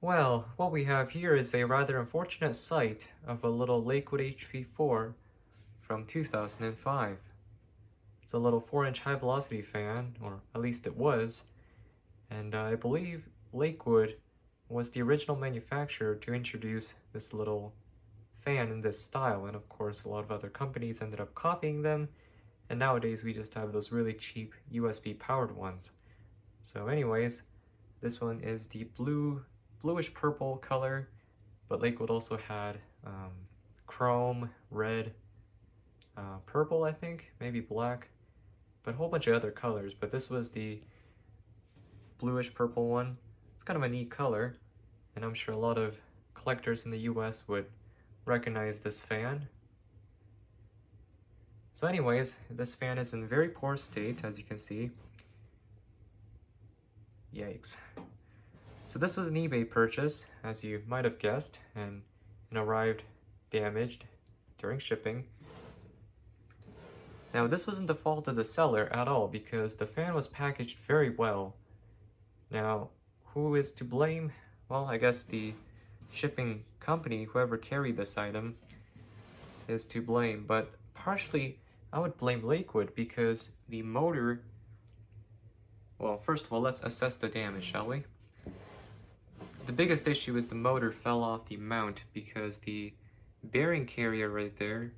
Well, what we have here is a rather unfortunate sight of a little Lakewood HV-4 from 2005. It's a little 4-inch high-velocity fan, or at least it was, and I believe Lakewood was the original manufacturer to introduce this little fan in this style, and of course a lot of other companies ended up copying them, and nowadays we just have those really cheap USB-powered ones. So anyways, this one is the bluish purple color, but Lakewood also had chrome, red, purple, I think, maybe black, but a whole bunch of other colors. But this was the bluish purple one. It's kind of a neat color, and I'm sure a lot of collectors in the US would recognize this fan. So anyways, this fan is in very poor state, as you can see. Yikes. So this was an eBay purchase, as you might have guessed, and it arrived damaged during shipping. Now this wasn't the fault of the seller at all, because the fan was packaged very well. Now, who is to blame? Well, I guess the shipping company, whoever carried this item, is to blame, but partially I would blame Lakewood because the motor, well, first of all, let's assess the damage, shall we? The biggest issue is the motor fell off the mount because the bearing carrier right there,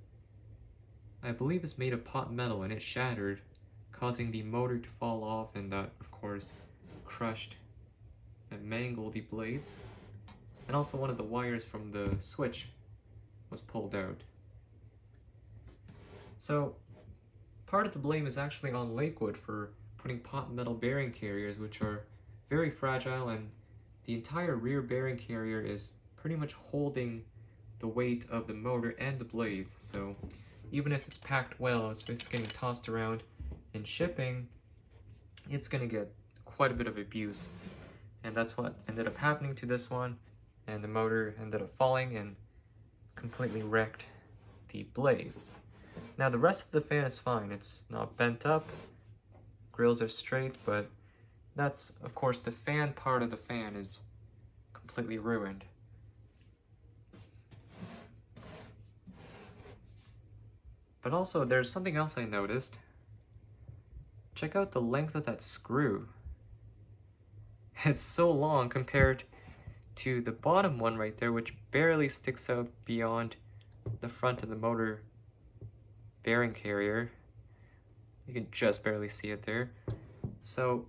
I believe, is made of pot metal, and it shattered, causing the motor to fall off, and that, of course, crushed and mangled the blades. And also one of the wires from the switch was pulled out. So part of the blame is actually on Lakewood for putting pot metal bearing carriers, which are very fragile, and the entire rear bearing carrier is pretty much holding the weight of the motor and the blades. So even if it's packed well, it's just getting tossed around in shipping, it's going to get quite a bit of abuse. And that's what ended up happening to this one, and the motor ended up falling and completely wrecked the blades. Now the rest of the fan is fine. It's not bent up, grills are straight, but that's, of course, the fan part of the fan is completely ruined. But also, there's something else I noticed. Check out the length of that screw. It's so long compared to the bottom one right there, which barely sticks out beyond the front of the motor bearing carrier. You can just barely see it there. So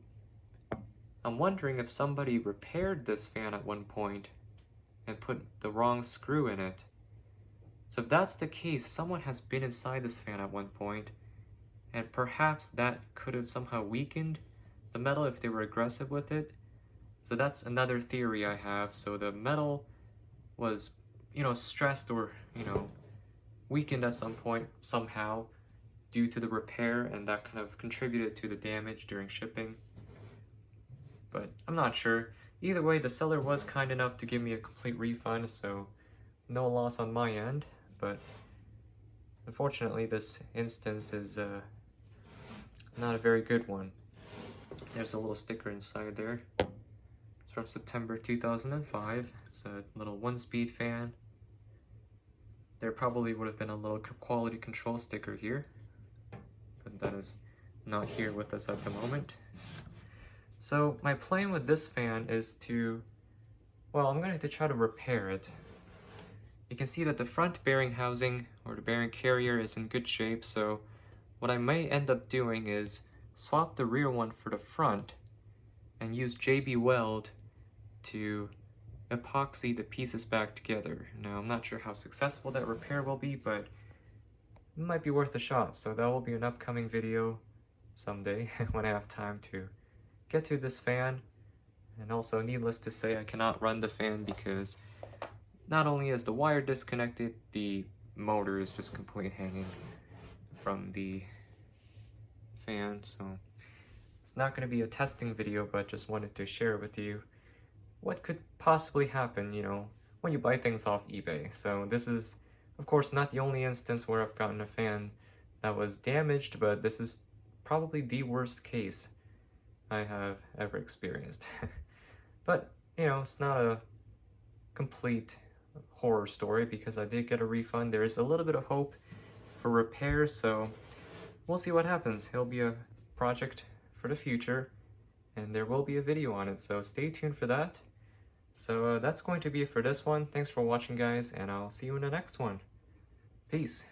I'm wondering if somebody repaired this fan at one point and put the wrong screw in it. So if that's the case, someone has been inside this fan at one point, and perhaps that could have somehow weakened the metal if they were aggressive with it. So that's another theory I have. So the metal was, stressed or, weakened at some point somehow due to the repair, and that kind of contributed to the damage during shipping. But I'm not sure. Either way, the seller was kind enough to give me a complete refund, so no loss on my end. But unfortunately, this instance is not a very good one. There's a little sticker inside there. It's from September 2005. It's a little 1-speed fan. There probably would have been a little quality control sticker here, but that is not here with us at the moment. So my plan with this fan is to, well, I'm going to have to try to repair it. You can see that the front bearing housing, or the bearing carrier, is in good shape, so what I may end up doing is swap the rear one for the front and use JB Weld to epoxy the pieces back together. Now, I'm not sure how successful that repair will be, but it might be worth a shot, so that will be an upcoming video someday when I have time to get to this fan. And also, needless to say, I cannot run the fan because not only is the wire disconnected, the motor is just completely hanging from the fan. So it's not going to be a testing video, but just wanted to share with you what could possibly happen, when you buy things off eBay. So this is, of course, not the only instance where I've gotten a fan that was damaged, but this is probably the worst case I have ever experienced. But, it's not a complete horror story because I did get a refund. There is a little bit of hope for repairs, so we'll see what happens. It'll be a project for the future, and there will be a video on it, so stay tuned for that. So that's going to be it for this one. Thanks for watching, guys, and I'll see you in the next one. Peace.